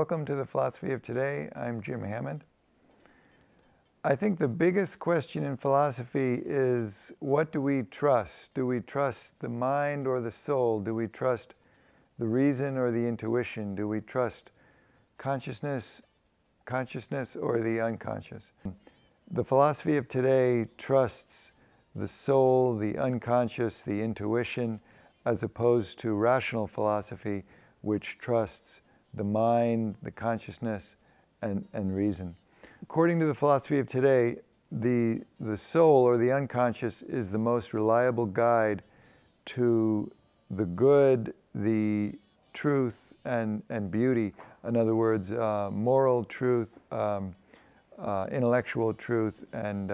Welcome to the Philosophy of Today. I'm Jim Hammond. I think the biggest question in philosophy is, what do we trust? Do we trust the mind or the soul? Do we trust the reason or the intuition? Do we trust consciousness or the unconscious? The philosophy of today trusts the soul, the unconscious, the intuition, as opposed to rational philosophy, which trusts the mind, the consciousness, and reason. According to the philosophy of today, the soul or the unconscious is the most reliable guide to the good, the truth, and beauty. In other words, moral truth, intellectual truth, and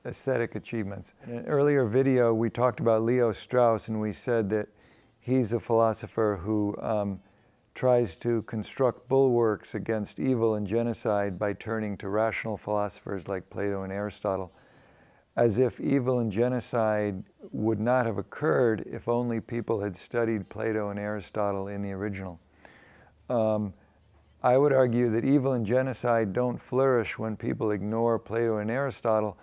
aesthetic achievements. In an earlier video, we talked about Leo Strauss, and we said that he's a philosopher who tries to construct bulwarks against evil and genocide by turning to rational philosophers like Plato and Aristotle, as if evil and genocide would not have occurred if only people had studied Plato and Aristotle in the original. I would argue that evil and genocide don't flourish when people ignore Plato and Aristotle.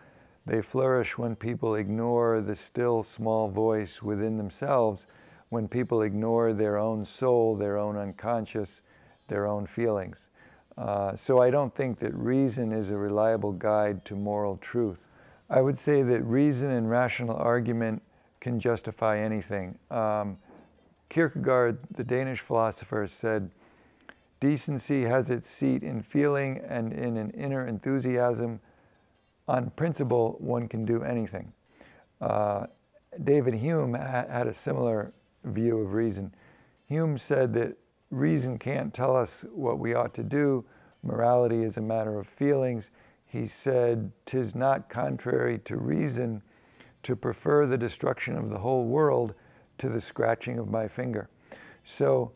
They flourish when people ignore the still small voice within themselves, when people ignore their own soul, their own unconscious, their own feelings. So I don't think that reason is a reliable guide to moral truth. I would say that reason and rational argument can justify anything. Kierkegaard, the Danish philosopher, said, "Decency has its seat in feeling and in an inner enthusiasm. On principle, one can do anything." David Hume had a similar view of reason. Hume said that reason can't tell us what we ought to do. Morality is a matter of feelings. He said, "'Tis not contrary to reason to prefer the destruction of the whole world to the scratching of my finger." So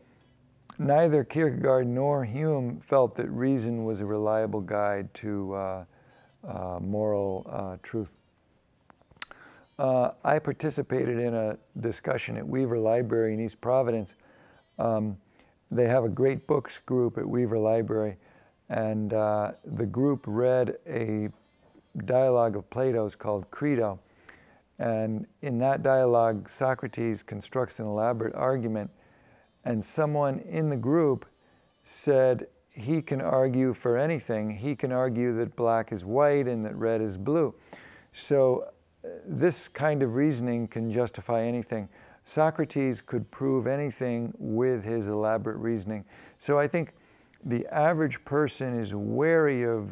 neither Kierkegaard nor Hume felt that reason was a reliable guide to moral truth. I participated in a discussion at Weaver Library in East Providence. They have a great books group at Weaver Library, and the group read a dialogue of Plato's called Credo. And in that dialogue, Socrates constructs an elaborate argument, and someone in the group said he can argue for anything. He can argue that black is white and that red is blue. So this kind of reasoning can justify anything. Socrates could prove anything with his elaborate reasoning. So I think the average person is wary of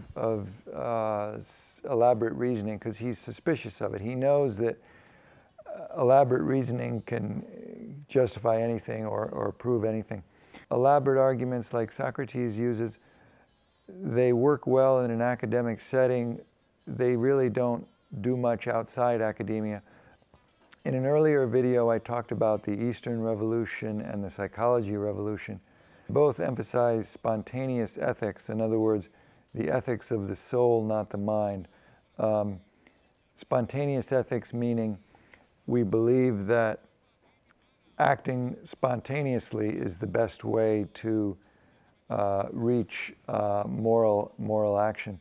elaborate reasoning because he's suspicious of it. He knows that elaborate reasoning can justify anything or prove anything. Elaborate arguments like Socrates uses, they work well in an academic setting. They really don't do much outside academia. In an earlier video, I talked about the Eastern Revolution and the psychology revolution. Both emphasize spontaneous ethics, in other words, the ethics of the soul, not the mind. Spontaneous ethics meaning we believe that acting spontaneously is the best way to reach moral action.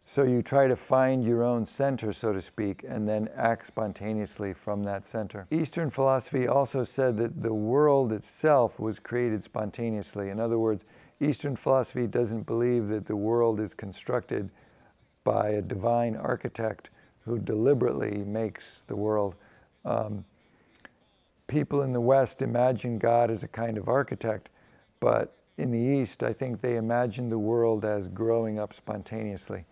So you try to find your own center, so to speak, and then act spontaneously from that center. Eastern philosophy also said that the world itself was created spontaneously. In other words, Eastern philosophy doesn't believe that the world is constructed by a divine architect who deliberately makes the world. People in the West imagine God as a kind of architect, but in the East, I think they imagine the world as growing up spontaneously.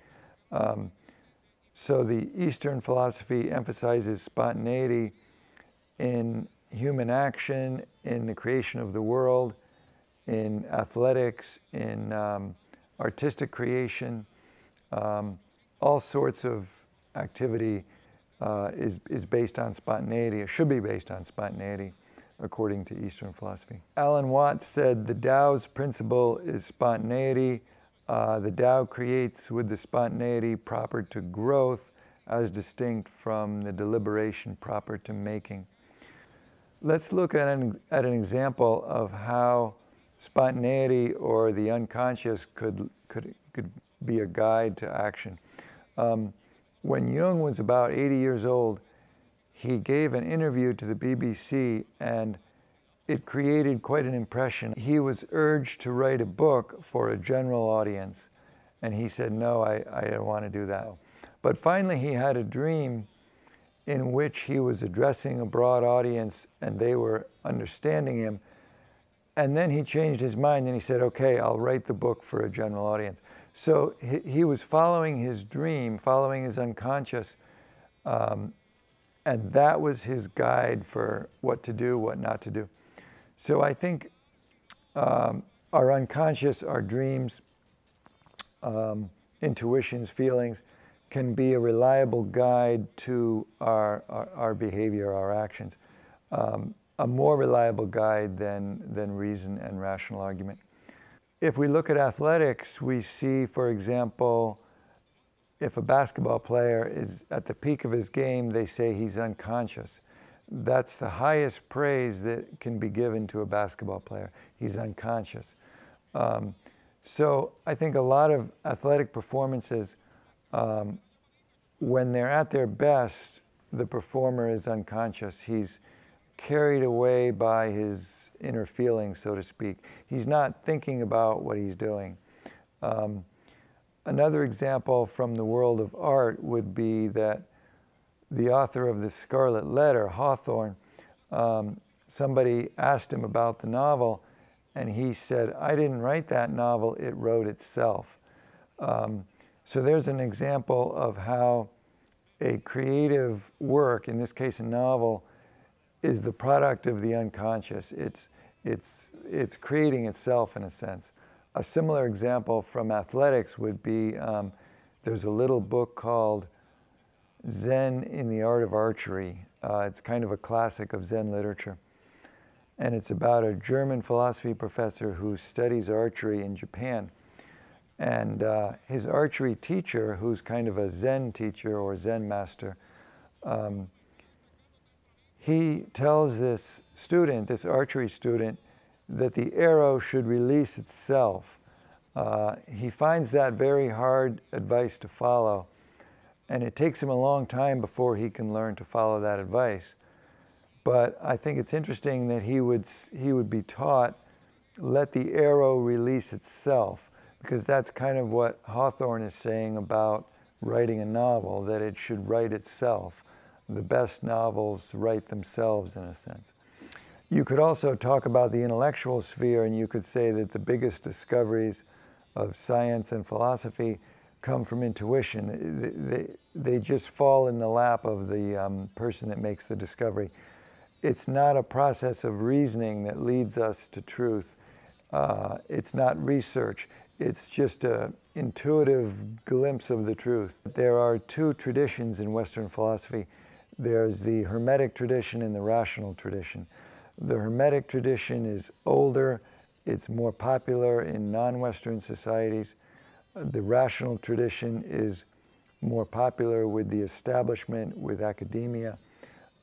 So the Eastern philosophy emphasizes spontaneity in human action, in the creation of the world, in athletics, in artistic creation. All sorts of activity is based on spontaneity, or should be based on spontaneity, according to Eastern philosophy. Alan Watts said the Tao's principle is spontaneity. The Tao creates with the spontaneity proper to growth as distinct from the deliberation proper to making. Let's look at an example of how spontaneity or the unconscious could be a guide to action. When Jung was about 80 years old, he gave an interview to the BBC, and it created quite an impression. He was urged to write a book for a general audience, and he said, no, I don't want to do that. But finally he had a dream in which he was addressing a broad audience and they were understanding him. And then he changed his mind and he said, okay, I'll write the book for a general audience. So he was following his dream, following his unconscious, and that was his guide for what to do, what not to do. So I think our unconscious, our dreams, intuitions, feelings, can be a reliable guide to our behavior, our actions. A more reliable guide than reason and rational argument. If we look at athletics, we see, for example, if a basketball player is at the peak of his game, they say he's unconscious. That's the highest praise that can be given to a basketball player. He's unconscious. So I think a lot of athletic performances, when they're at their best, the performer is unconscious. He's carried away by his inner feelings, so to speak. He's not thinking about what he's doing. Another example from the world of art would be that the author of The Scarlet Letter, Hawthorne, somebody asked him about the novel, and he said, I didn't write that novel, it wrote itself. So there's an example of how a creative work, in this case a novel, is the product of the unconscious. It's creating itself in a sense. A similar example from athletics would be, there's a little book called Zen in the Art of Archery. It's kind of a classic of Zen literature. And it's about a German philosophy professor who studies archery in Japan. And his archery teacher, who's kind of a Zen teacher or Zen master, he tells this student, this archery student, that the arrow should release itself. He finds that very hard advice to follow, and it takes him a long time before he can learn to follow that advice. But I think it's interesting that he would be taught, let the arrow release itself, because that's kind of what Hawthorne is saying about writing a novel, that it should write itself. The best novels write themselves, in a sense. You could also talk about the intellectual sphere, and you could say that the biggest discoveries of science and philosophy come from intuition. They just fall in the lap of the person that makes the discovery. It's not a process of reasoning that leads us to truth. It's not research. It's just an intuitive glimpse of the truth. There are two traditions in Western philosophy. There's the Hermetic tradition and the rational tradition. The Hermetic tradition is older, it's more popular in non-Western societies. The rational tradition is more popular with the establishment, with academia.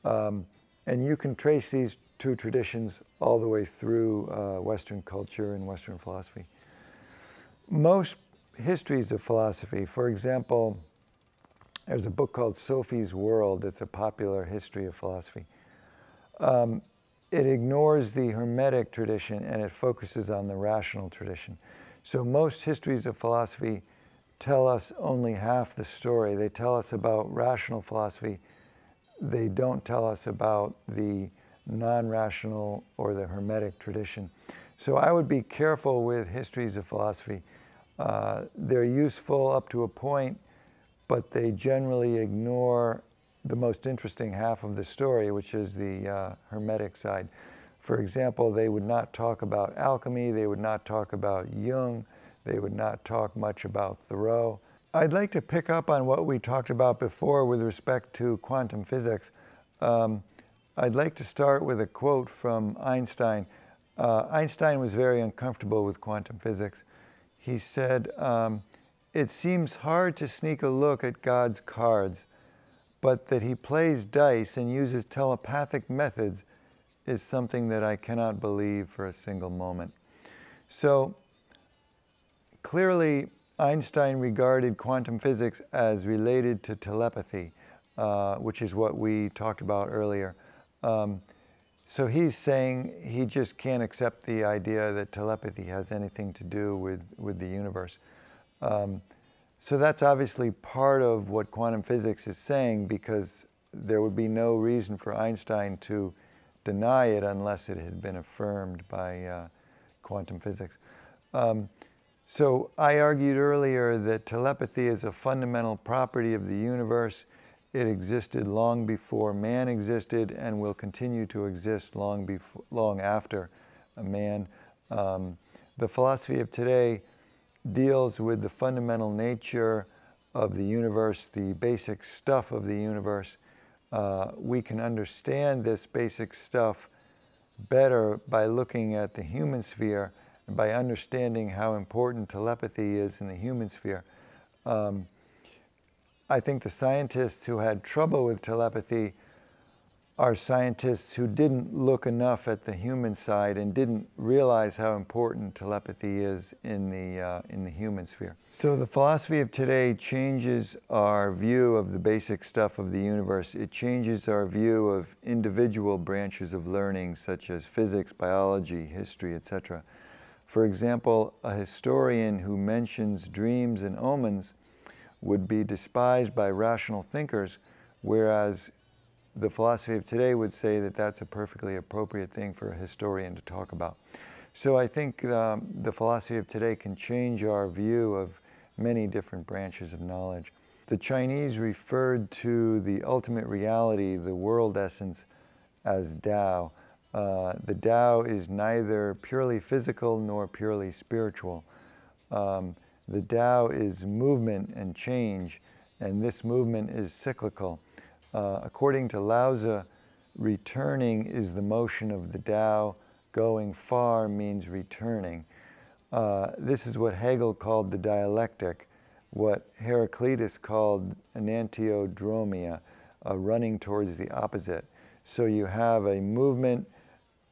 And you can trace these two traditions all the way through Western culture and Western philosophy. Most histories of philosophy, for example, there's a book called Sophie's World. It's a popular history of philosophy. It ignores the Hermetic tradition and it focuses on the rational tradition. So most histories of philosophy tell us only half the story. They tell us about rational philosophy. They don't tell us about the non-rational or the Hermetic tradition. So I would be careful with histories of philosophy. They're useful up to a point, but they generally ignore the most interesting half of the story, which is the Hermetic side. For example, they would not talk about alchemy, they would not talk about Jung, they would not talk much about Thoreau. I'd like to pick up on what we talked about before with respect to quantum physics. I'd like to start with a quote from Einstein. Einstein was very uncomfortable with quantum physics. He said, it seems hard to sneak a look at God's cards, but that he plays dice and uses telepathic methods is something that I cannot believe for a single moment. So clearly, Einstein regarded quantum physics as related to telepathy, which is what we talked about earlier. So he's saying he just can't accept the idea that telepathy has anything to do with the universe. So that's obviously part of what quantum physics is saying, because there would be no reason for Einstein to deny it unless it had been affirmed by quantum physics. So I argued earlier that telepathy is a fundamental property of the universe. It existed long before man existed and will continue to exist long after a man. The philosophy of today deals with the fundamental nature of the universe, the basic stuff of the universe. We can understand this basic stuff better by looking at the human sphere and by understanding how important telepathy is in the human sphere. I think the scientists who had trouble with telepathy are scientists who didn't look enough at the human side and didn't realize how important telepathy is in the human sphere. So the philosophy of today changes our view of the basic stuff of the universe. It changes our view of individual branches of learning, such as physics, biology, history, etc. For example, a historian who mentions dreams and omens would be despised by rational thinkers, whereas the philosophy of today would say that that's a perfectly appropriate thing for a historian to talk about. So I think the philosophy of today can change our view of many different branches of knowledge. The Chinese referred to the ultimate reality, the world essence, as Tao. The Tao is neither purely physical nor purely spiritual. The Tao is movement and change, and this movement is cyclical. According to Lao, returning is the motion of the Tao. Going far means returning. This is what Hegel called the dialectic, what Heraclitus called enantiodromia, running towards the opposite. So you have a movement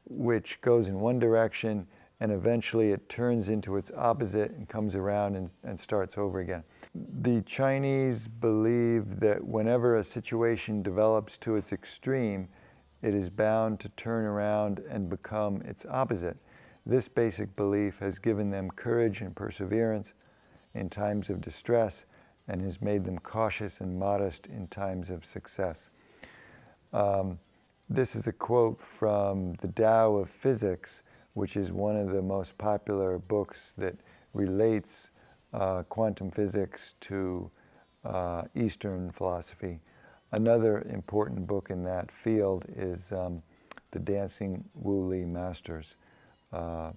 which goes in one direction, and eventually it turns into its opposite and comes around and starts over again. The Chinese believe that whenever a situation develops to its extreme, it is bound to turn around and become its opposite. This basic belief has given them courage and perseverance in times of distress and has made them cautious and modest in times of success. This is a quote from The Tao of Physics, which is one of the most popular books that relates quantum physics to Eastern philosophy. Another important book in that field is The Dancing Wu Li Masters. So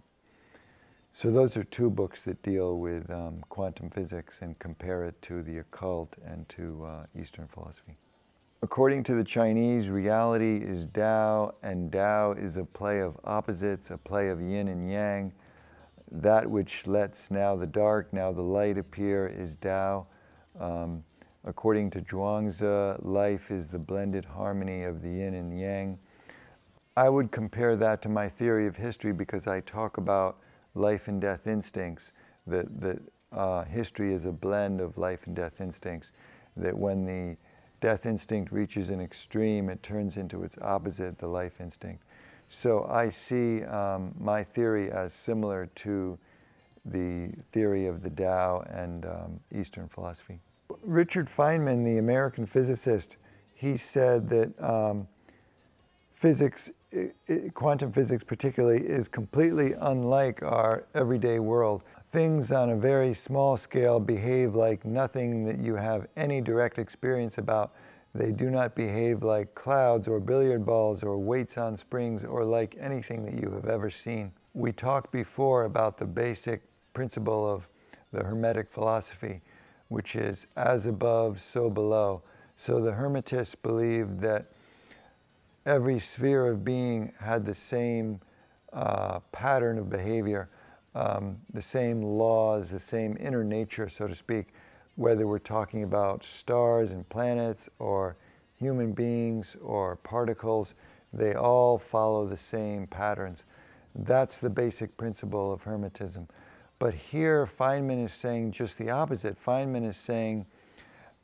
those are two books that deal with quantum physics and compare it to the occult and to Eastern philosophy. According to the Chinese, reality is Tao, and Tao is a play of opposites, a play of yin and yang. That which lets now the dark, now the light appear is Tao. According to Zhuangzi, life is the blended harmony of the yin and yang. I would compare that to my theory of history because I talk about life and death instincts, that history is a blend of life and death instincts, that when the death instinct reaches an extreme, it turns into its opposite, the life instinct. So I see my theory as similar to the theory of the Tao and Eastern philosophy. Richard Feynman, the American physicist, he said that physics, quantum physics particularly, is completely unlike our everyday world. Things on a very small scale behave like nothing that you have any direct experience about. They do not behave like clouds or billiard balls or weights on springs or like anything that you have ever seen. We talked before about the basic principle of the Hermetic philosophy, which is as above, so below. So the Hermetists believed that every sphere of being had the same pattern of behavior, the same laws, the same inner nature, so to speak, whether we're talking about stars and planets or human beings or particles. They all follow the same patterns. That's the basic principle of Hermetism. But here, Feynman is saying just the opposite. Feynman is saying,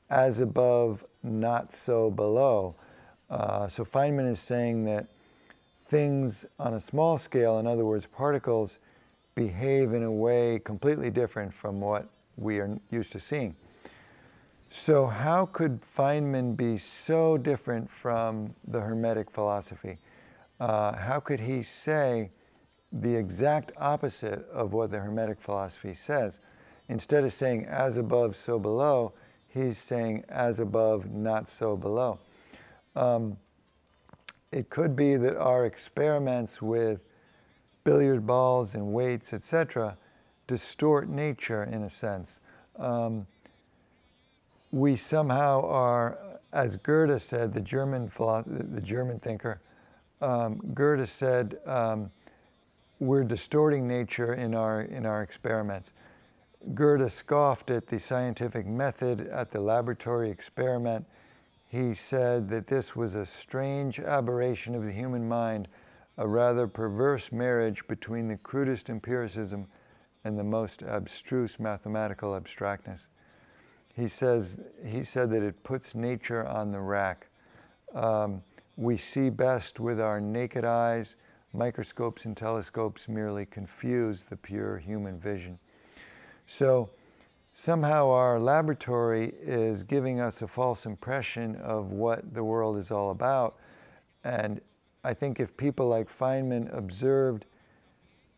as above, not so below. So Feynman is saying that things on a small scale, in other words, particles, behave in a way completely different from what we are used to seeing. So how could Feynman be so different from the Hermetic philosophy? How could he say the exact opposite of what the Hermetic philosophy says? Instead of saying as above, so below, he's saying as above, not so below. It could be that our experiments with billiard balls and weights, etc., distort nature in a sense. We somehow are, as Goethe said, the German thinker, Goethe said, we're distorting nature in our experiments. Goethe scoffed at the scientific method, at the laboratory experiment. He said that this was a strange aberration of the human mind, a rather perverse marriage between the crudest empiricism and the most abstruse mathematical abstractness. He said that it puts nature on the rack. We see best with our naked eyes. Microscopes and telescopes merely confuse the pure human vision. So somehow our laboratory is giving us a false impression of what the world is all about. And I think if people like Feynman observed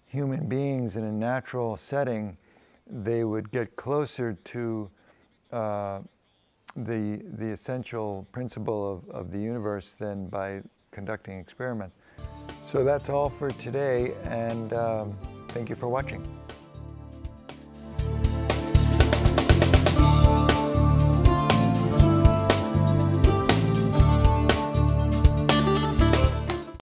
human beings in a natural setting, they would get closer to the essential principle of the universe than by conducting experiments. So that's all for today, and thank you for watching.